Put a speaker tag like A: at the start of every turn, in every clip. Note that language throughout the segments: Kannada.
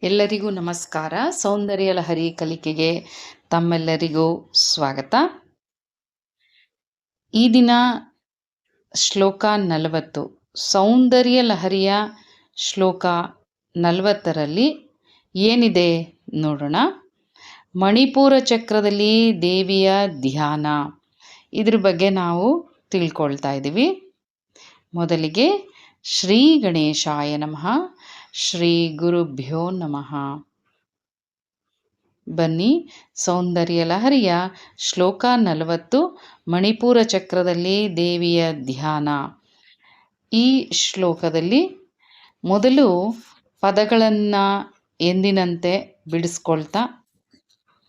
A: ಎಲ್ಲರಿಗೂ ನಮಸ್ಕಾರ. ಸೌಂದರ್ಯ ಲಹರಿ ಕಲಿಕೆಗೆ ತಮ್ಮೆಲ್ಲರಿಗೂ ಸ್ವಾಗತ. ಈ ದಿನ ಶ್ಲೋಕ 40 ಸೌಂದರ್ಯ ಲಹರಿಯ ಶ್ಲೋಕ 40ರಲ್ಲಿ ಏನಿದೆ ನೋಡೋಣ. ಮಣಿಪುರ ಚಕ್ರದಲ್ಲಿ ದೇವಿಯ ಧ್ಯಾನ, ಇದ್ರ ಬಗ್ಗೆ ನಾವು ತಿಳ್ಕೊಳ್ತಾ ಇದ್ದೀವಿ. ಮೊದಲಿಗೆ ಶ್ರೀ ಗಣೇಶಾಯ ನಮಃ, ಶ್ರೀ ಗುರುಭ್ಯೋ ನಮಃ. ಬನ್ನಿ, ಸೌಂದರ್ಯ ಲಹರಿಯ ಶ್ಲೋಕ 40 ಮಣಿಪುರ ಚಕ್ರದಲ್ಲಿ ದೇವಿಯ ಧ್ಯಾನ. ಈ ಶ್ಲೋಕದಲ್ಲಿ ಮೊದಲು ಪದಗಳನ್ನು ಎಂದಿನಂತೆ ಬಿಡಿಸ್ಕೊಳ್ತಾ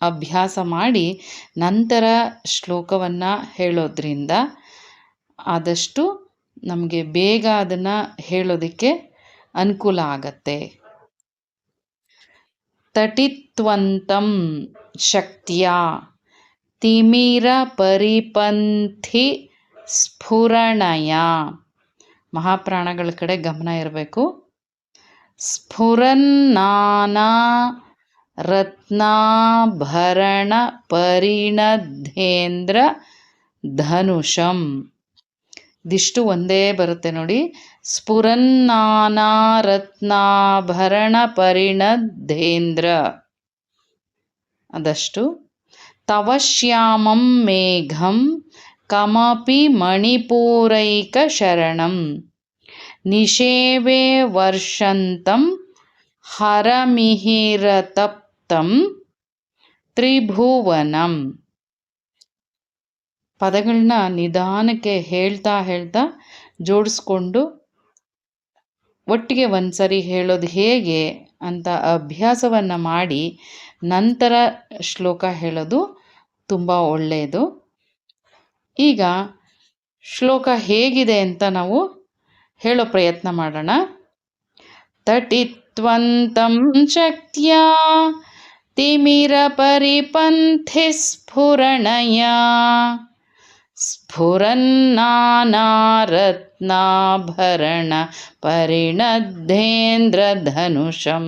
A: ಅಭ್ಯಾಸ ಮಾಡಿ ನಂತರ ಶ್ಲೋಕವನ್ನು ಹೇಳೋದ್ರಿಂದ ಆದಷ್ಟು ನಮಗೆ ಬೇಗ ಅದನ್ನು ಹೇಳೋದಕ್ಕೆ ಅನುಕೂಲ ಆಗತ್ತೆ. ತಟಿತ್ವಂತಂ ಶಕ್ತಿಯ ತಿಮಿರ ಪರಿಪಂಥಿ ಸ್ಫುರಣಯ. ಮಹಾಪ್ರಾಣಗಳ ಕಡೆ ಗಮನ ಇರಬೇಕು. ಸ್ಫುರನ್ನಾನಾ ರತ್ನಾಭರಣ ಪರಿಣಧೇಂದ್ರ ಧನುಷಂ. ಇದಿಷ್ಟು ಒಂದೇ ಬರುತ್ತೆ ನೋಡಿ. ಸ್ಫುರನ್ನಾನಾ ರತ್ನಾಭರಣ ಪರಿಣಧೇಂದ್ರ, ಅದಷ್ಟು. ತವ ಶ್ಯಾಮಂ ಮೇಘಂ ಕಮಪಿ ಮಣಿಪೂರೈಕ ಶರಣಂ ನಿಷೇವೆ ವರ್ಷಂತಂ ಹರಮಿಹಿರತಪ್ತಂ ತ್ರಿಭುವನಂ. ಪದಗಳನ್ನ ನಿಧಾನಕ್ಕೆ ಹೇಳ್ತಾ ಜೋಡಿಸ್ಕೊಂಡು ಒಟ್ಟಿಗೆ ಒಂದ್ಸರಿ ಹೇಳೋದು ಹೇಗೆ ಅಂತ ಅಭ್ಯಾಸವನ್ನು ಮಾಡಿ ನಂತರ ಶ್ಲೋಕ ಹೇಳೋದು ತುಂಬ ಒಳ್ಳೆಯದು. ಈಗ ಶ್ಲೋಕ ಹೇಗಿದೆ ಅಂತ ನಾವು ಹೇಳೋ ಪ್ರಯತ್ನ ಮಾಡೋಣ. ತಟಿತ್ವಂತಂ ಶಕ್ತಿಯ ತಿಮಿರ ಪರಿಪಂಥಿ ಸ್ಫುರಣಯ ಸ್ಫುರನ್ನಾನಾ ರತ್ನಾಭರಣ ಪರಿಣಧೇಂದ್ರ ಧನುಷಂ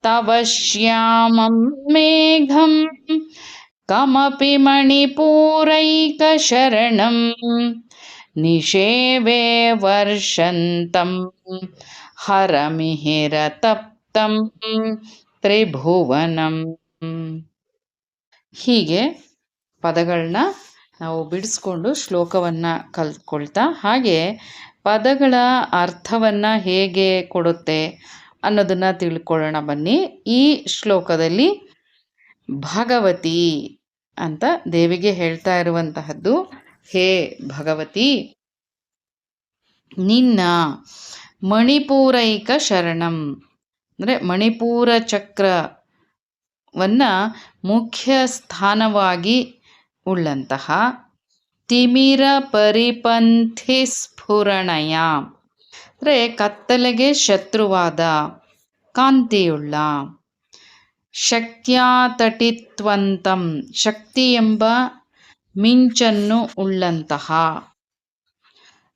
A: ತವ ಶ್ಯಾಮಂ ಮೇಘಂ ಕಮಪಿ ಮಣಿಪೂರೈಕ ಶರಣಂ ನಿಷೇವೆ ವರ್ಷಂತಂ ಹರಮಿಹಿರತಪ್ತಂ ತ್ರಿಭುವನಂ. ಹೀಗೆ ಪದಗಳನ್ನ ನಾವು ಬಿಡಿಸ್ಕೊಂಡು ಶ್ಲೋಕವನ್ನು ಕಲ್ತ್ಕೊಳ್ತಾ ಹಾಗೆ ಪದಗಳ ಅರ್ಥವನ್ನು ಹೇಗೆ ಕೊಡುತ್ತೆ ಅನ್ನೋದನ್ನು ತಿಳ್ಕೊಳ್ಳೋಣ ಬನ್ನಿ. ಈ ಶ್ಲೋಕದಲ್ಲಿ ಭಗವತಿ ಅಂತ ದೇವಿಗೆ ಹೇಳ್ತಾ ಇರುವಂತಹದ್ದು, ಹೇ ಭಗವತಿ, ನಿನ್ನ ಮಣಿಪೂರೈಕ ಶರಣಂ ಅಂದರೆ ಮಣಿಪೂರ ಚಕ್ರವನ್ನು ಮುಖ್ಯ ಸ್ಥಾನವಾಗಿ ಉಳ್ಳಂತಹ ತಿಮಿರ ಪರಿಪಂಥಿ ಸ್ಫುರಣಯ ಅಂದರೆ ಕತ್ತಲೆಗೆ ಶತ್ರುವಾದ ಕಾಂತಿಯುಳ್ಳ, ಶಕ್ತ್ಯಾ ತಟಿತ್ವಂತಂ ಶಕ್ತಿ ಎಂಬ ಮಿಂಚನ್ನು ಉಳ್ಳಂತಹ,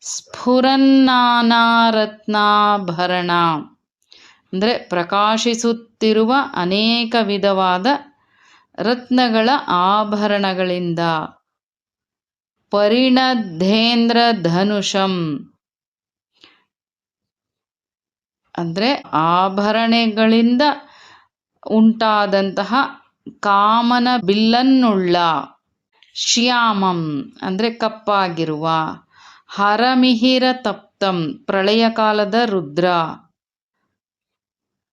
A: ಸ್ಫುರನ್ನಾನಾ ರತ್ನಾಭರಣ ಅಂದರೆ ಪ್ರಕಾಶಿಸುತ್ತಿರುವ ಅನೇಕ ವಿಧವಾದ ರತ್ನಗಳ ಆಭರಣಗಳಿಂದ, ಪರಿಣಧೇಂದ್ರ ಧನುಷಂ ಅಂದರೆ ಆಭರಣಗಳಿಂದ ಉಂಟಾದಂತಹ ಕಾಮನ ಬಿಲ್ಲನ್ನುಳ್ಳ, ಶ್ಯಾಮಂ ಅಂದರೆ ಕಪ್ಪಾಗಿರುವ, ಹರಮಿಹಿರ ತಪ್ತಂ ಪ್ರಳಯ ಕಾಲದ ರುದ್ರ,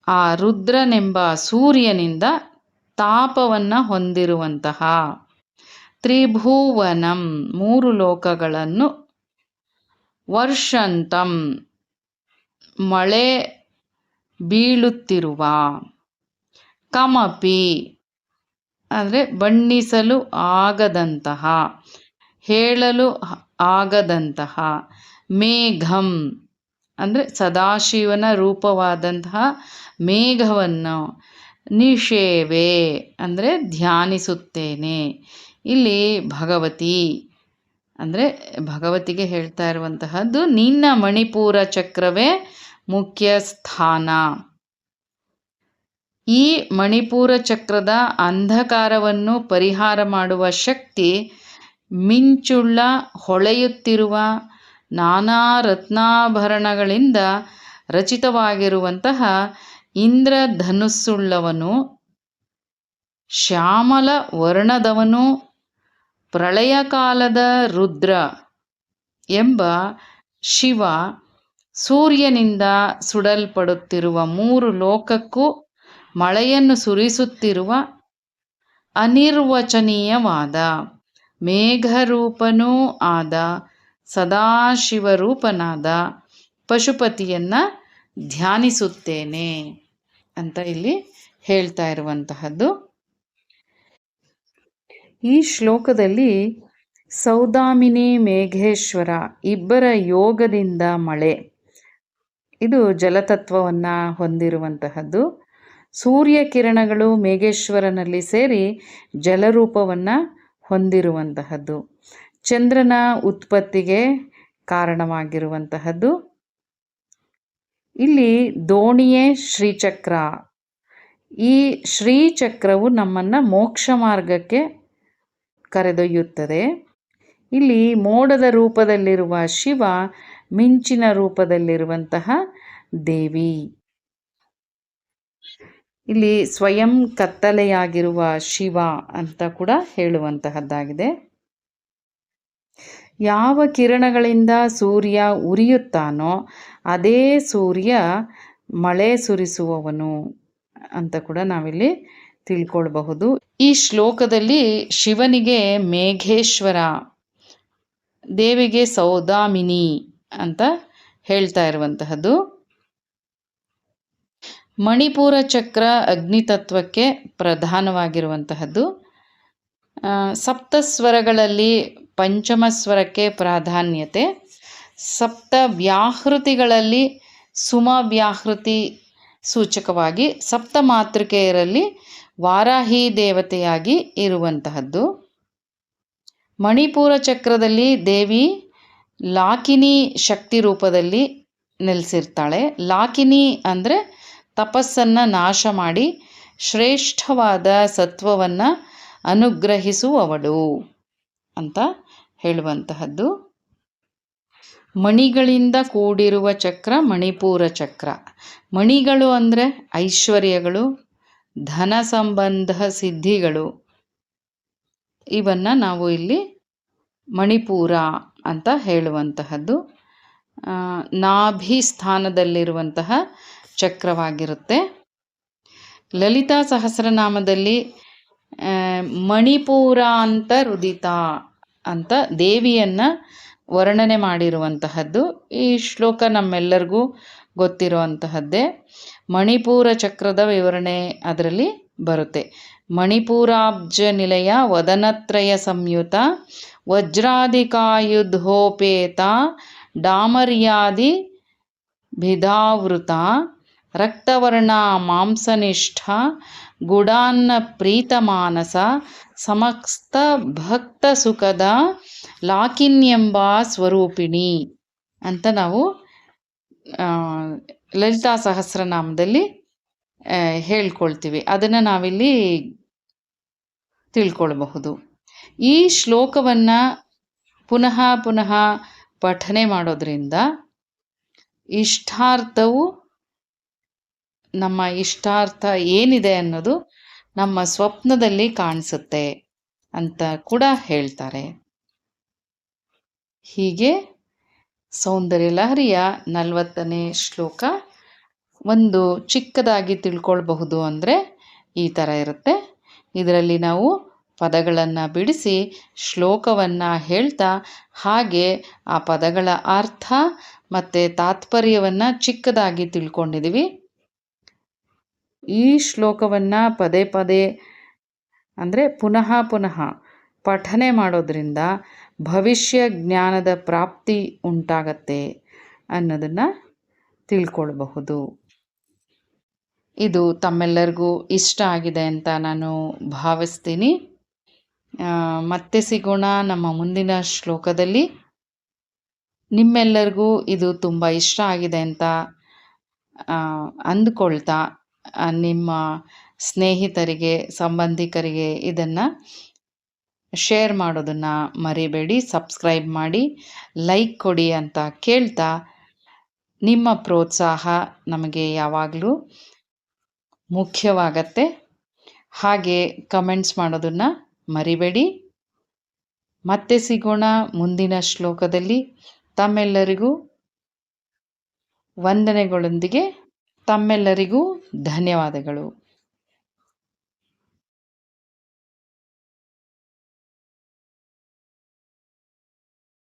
A: ಆ ರುದ್ರನೆಂಬ ಸೂರ್ಯನಿಂದ ತಾಪವನ್ನು ಹೊಂದಿರುವಂತಹ, ತ್ರಿಭುವನಂ ಮೂರು ಲೋಕಗಳನ್ನು, ವರ್ಷಂತಂ ಮಳೆ ಬೀಳುತ್ತಿರುವ, ಕಮಪಿ ಅಂದರೆ ಬಣ್ಣಿಸಲು ಆಗದಂತಹ ಹೇಳಲು ಆಗದಂತಹ, ಮೇಘಂ ಅಂದರೆ ಸದಾಶಿವನ ರೂಪವಾದಂತಹ ಮೇಘವನ್ನು, ನಿಷೇವೆ ಅಂದರೆ ಧ್ಯಾನಿಸುತ್ತೇನೆ. ಇಲ್ಲಿ ಭಗವತಿ ಅಂದರೆ ಭಗವತಿಗೆ ಹೇಳ್ತಾ ಇರುವಂತಹದ್ದು ನಿನ್ನ ಮಣಿಪುರ ಚಕ್ರವೇ ಮುಖ್ಯ ಸ್ಥಾನ. ಈ ಮಣಿಪೂರ ಚಕ್ರದ ಅಂಧಕಾರವನ್ನು ಪರಿಹಾರ ಮಾಡುವ ಶಕ್ತಿ ಮಿಂಚುಳ್ಳ ಹೊಳೆಯುತ್ತಿರುವ ನಾನಾ ರತ್ನಾಭರಣಗಳಿಂದ ರಚಿತವಾಗಿರುವಂತಹ ಇಂದ್ರಧನುಸ್ಸುಳ್ಳವನು, ಶ್ಯಾಮಲ ವರ್ಣದವನು, ಪ್ರಳಯ ಕಾಲದ ರುದ್ರ ಎಂಬ ಶಿವ ಸೂರ್ಯನಿಂದ ಸುಡಲ್ಪಡುತ್ತಿರುವ 3 ಲೋಕಕ್ಕೂ ಮಳೆಯನ್ನು ಸುರಿಸುತ್ತಿರುವ ಅನಿರ್ವಚನೀಯವಾದ ಮೇಘರೂಪನೂ ಆದ ಸದಾಶಿವರೂಪನಾದ ಪಶುಪತಿಯನ್ನು ಧ್ಯಾನಿಸುತ್ತೇನೆ ಅಂತ ಇಲ್ಲಿ ಹೇಳ್ತಾ ಇರುವಂತಹದ್ದು. ಈ ಶ್ಲೋಕದಲ್ಲಿ ಸೌದಾಮಿನಿ ಮೇಘೇಶ್ವರ ಇಬ್ಬರ ಯೋಗದಿಂದ ಮಳೆ, ಇದು ಜಲತತ್ವವನ್ನು ಹೊಂದಿರುವಂತಹದ್ದು. ಸೂರ್ಯ ಕಿರಣಗಳು ಮೇಘೇಶ್ವರನಲ್ಲಿ ಸೇರಿ ಜಲರೂಪವನ್ನು ಹೊಂದಿರುವಂತಹದ್ದು. ಚಂದ್ರನ ಉತ್ಪತ್ತಿಗೆ ಕಾರಣವಾಗಿರುವಂತಹದ್ದು. ಇಲ್ಲಿ ದೋಣಿಯೇ ಶ್ರೀಚಕ್ರ. ಈ ಶ್ರೀಚಕ್ರವು ನಮ್ಮನ್ನು ಮೋಕ್ಷ ಮಾರ್ಗಕ್ಕೆ ಕರೆದೊಯ್ಯುತ್ತದೆ. ಇಲ್ಲಿ ಮೋಡದ ರೂಪದಲ್ಲಿರುವ ಶಿವ, ಮಿಂಚಿನ ರೂಪದಲ್ಲಿರುವಂತಹ ದೇವಿ. ಇಲ್ಲಿ ಸ್ವಯಂ ಕತ್ತಲೆಯಾಗಿರುವ ಶಿವ ಅಂತ ಕೂಡ ಹೇಳುವಂತಹದ್ದಾಗಿದೆ. ಯಾವ ಕಿರಣಗಳಿಂದ ಸೂರ್ಯ ಉರಿಯುತ್ತಾನೋ ಅದೇ ಸೂರ್ಯ ಮಳೆ ಸುರಿಸುವವನು ಅಂತ ಕೂಡ ನಾವಿಲ್ಲಿ ತಿಳ್ಕೊಳ್ಬಹುದು. ಈ ಶ್ಲೋಕದಲ್ಲಿ ಶಿವನಿಗೆ ಮೇಘೇಶ್ವರ, ದೇವಿಗೆ ಸೌದಾಮಿನಿ ಅಂತ ಹೇಳ್ತಾ ಇರುವಂತಹದ್ದು. ಮಣಿಪೂರ ಚಕ್ರ ಅಗ್ನಿತತ್ವಕ್ಕೆ ಪ್ರಧಾನವಾಗಿರುವಂತಹದ್ದು. ಸಪ್ತಸ್ವರಗಳಲ್ಲಿ ಪಂಚಮ ಸ್ವರಕ್ಕೆ ಪ್ರಾಧಾನ್ಯತೆ. ಸಪ್ತ ವ್ಯಾಹೃತಿಗಳಲ್ಲಿ ಸುಮ ವ್ಯಾಹೃತಿ ಸೂಚಕವಾಗಿ, ಸಪ್ತ ಮಾತೃಕೆಯರಲ್ಲಿ ವಾರಾಹಿ ದೇವತೆಯಾಗಿ ಇರುವಂತಹದ್ದು. ಮಣಿಪೂರ ಚಕ್ರದಲ್ಲಿ ದೇವಿ ಲಾಕಿನಿ ಶಕ್ತಿ ರೂಪದಲ್ಲಿ ನೆಲೆಸಿರ್ತಾಳೆ. ಲಾಕಿನಿ ಅಂದರೆ ತಪಸ್ಸನ್ನು ನಾಶ ಮಾಡಿ ಶ್ರೇಷ್ಠವಾದ ಸತ್ವವನ್ನು ಅನುಗ್ರಹಿಸುವವಳು ಅಂತ ಹೇಳುವಂತಹದ್ದು. ಮಣಿಗಳಿಂದ ಕೂಡಿರುವ ಚಕ್ರ ಮಣಿಪೂರ ಚಕ್ರ. ಮಣಿಗಳು ಅಂದರೆ ಐಶ್ವರ್ಯಗಳು, ಧನ ಸಂಬಂಧ ಸಿದ್ಧಿಗಳು. ಇವನ್ನು ನಾವು ಇಲ್ಲಿ ಮಣಿಪೂರ ಅಂತ ಹೇಳುವಂತಹದ್ದು. ನಾಭಿ ಸ್ಥಾನದಲ್ಲಿರುವಂತಹ ಚಕ್ರವಾಗಿರುತ್ತೆ. ಲಲಿತಾ ಸಹಸ್ರನಾಮದಲ್ಲಿ ಮಣಿಪೂರ ಅಂತ ರುದಿತ ಅಂತ ದೇವಿಯನ್ನು ವರ್ಣನೆ ಮಾಡಿರುವಂತಹದ್ದು. ಈ ಶ್ಲೋಕ ನಮ್ಮೆಲ್ಲರಿಗೂ ಗೊತ್ತಿರುವಂತಹದ್ದೇ. ಮಣಿಪೂರ ಚಕ್ರದ ವಿವರಣೆ ಅದರಲ್ಲಿ ಬರುತ್ತೆ. ಮಣಿಪೂರಾಬ್ಜ ನಿಲಯ ವದನತ್ರಯ ಸಂಯುತ ವಜ್ರಾಧಿಕಾಯುಧೋಪೇತ ಡಾಮರ್ಯಾದಿ ಭಿದಾವೃತ ರಕ್ತವರ್ಣ ಮಾಂಸನಿಷ್ಠ ಗುಡಾನ್ನ ಪ್ರೀತಮಾನಸ ಸಮಸ್ತ ಭಕ್ತ ಸುಖದ ಲಾಕಿನ್ಯೆಂಬ ಸ್ವರೂಪಿಣಿ ಅಂತ ನಾವು ಲಲಿತಾ ಸಹಸ್ರನಾಮದಲ್ಲಿ ಹೇಳ್ಕೊಳ್ತೀವಿ. ಅದನ್ನು ನಾವಿಲ್ಲಿ ತಿಳ್ಕೊಳ್ಬಹುದು. ಈ ಶ್ಲೋಕವನ್ನು ಪುನಃ ಪುನಃ ಪಠನೆ ಮಾಡೋದ್ರಿಂದ ಇಷ್ಟಾರ್ಥವು, ನಮ್ಮ ಇಷ್ಟಾರ್ಥ ಏನಿದೆ ಅನ್ನೋದು ನಮ್ಮ ಸ್ವಪ್ನದಲ್ಲಿ ಕಾಣಿಸುತ್ತೆ ಅಂತ ಕೂಡ ಹೇಳ್ತಾರೆ. ಹೀಗೆ ಸೌಂದರ್ಯ ಲಹರಿಯ 40ನೇ ಶ್ಲೋಕ ಒಂದು ಚಿಕ್ಕದಾಗಿ ತಿಳ್ಕೊಳ್ಬಹುದು ಅಂದರೆ ಈ ಥರ ಇರುತ್ತೆ. ಇದರಲ್ಲಿ ನಾವು ಪದಗಳನ್ನು ಬಿಡಿಸಿ ಶ್ಲೋಕವನ್ನು ಹೇಳ್ತಾ ಹಾಗೆ ಆ ಪದಗಳ ಅರ್ಥ ಮತ್ತು ತಾತ್ಪರ್ಯವನ್ನು ಚಿಕ್ಕದಾಗಿ ತಿಳ್ಕೊಂಡಿದ್ದೀವಿ. ಈ ಶ್ಲೋಕವನ್ನು ಪದೇ ಪದೇ ಅಂದರೆ ಪುನಃ ಪುನಃ ಪಠನೆ ಮಾಡೋದ್ರಿಂದ ಭವಿಷ್ಯ ಜ್ಞಾನದ ಪ್ರಾಪ್ತಿ ಉಂಟಾಗತ್ತೆ ಅನ್ನೋದನ್ನು ತಿಳ್ಕೊಳ್ಬಹುದು. ಇದು ತಮ್ಮೆಲ್ಲರಿಗೂ ಇಷ್ಟ ಆಗಿದೆ ಅಂತ ನಾನು ಭಾವಿಸ್ತೀನಿ. ಮತ್ತೆ ಸಿಗೋಣ ನಮ್ಮ ಮುಂದಿನ ಶ್ಲೋಕದಲ್ಲಿ. ನಿಮ್ಮೆಲ್ಲರಿಗೂ ಇದು ತುಂಬ ಇಷ್ಟ ಆಗಿದೆ ಅಂತ ಅಂದ್ಕೊಳ್ತಾ ನಿಮ್ಮ ಸ್ನೇಹಿತರಿಗೆ, ಸಂಬಂಧಿಕರಿಗೆ ಇದನ್ನು ಶೇರ್ ಮಾಡೋದನ್ನು ಮರಿಬೇಡಿ. ಸಬ್ಸ್ಕ್ರೈಬ್ ಮಾಡಿ, ಲೈಕ್ ಕೊಡಿ ಅಂತ ಕೇಳ್ತಾ, ನಿಮ್ಮ ಪ್ರೋತ್ಸಾಹ ನಮಗೆ ಯಾವಾಗಲೂ ಮುಖ್ಯವಾಗತ್ತೆ. ಹಾಗೆ ಕಮೆಂಟ್ಸ್ ಮಾಡೋದನ್ನು ಮರಿಬೇಡಿ. ಮತ್ತೆ ಸಿಗೋಣ ಮುಂದಿನ ಶ್ಲೋಕದಲ್ಲಿ. ತಮ್ಮೆಲ್ಲರಿಗೂ ವಂದನೆಗಳೊಂದಿಗೆ ತಮ್ಮೆಲ್ಲರಿಗೂ ಧನ್ಯವಾದಗಳು.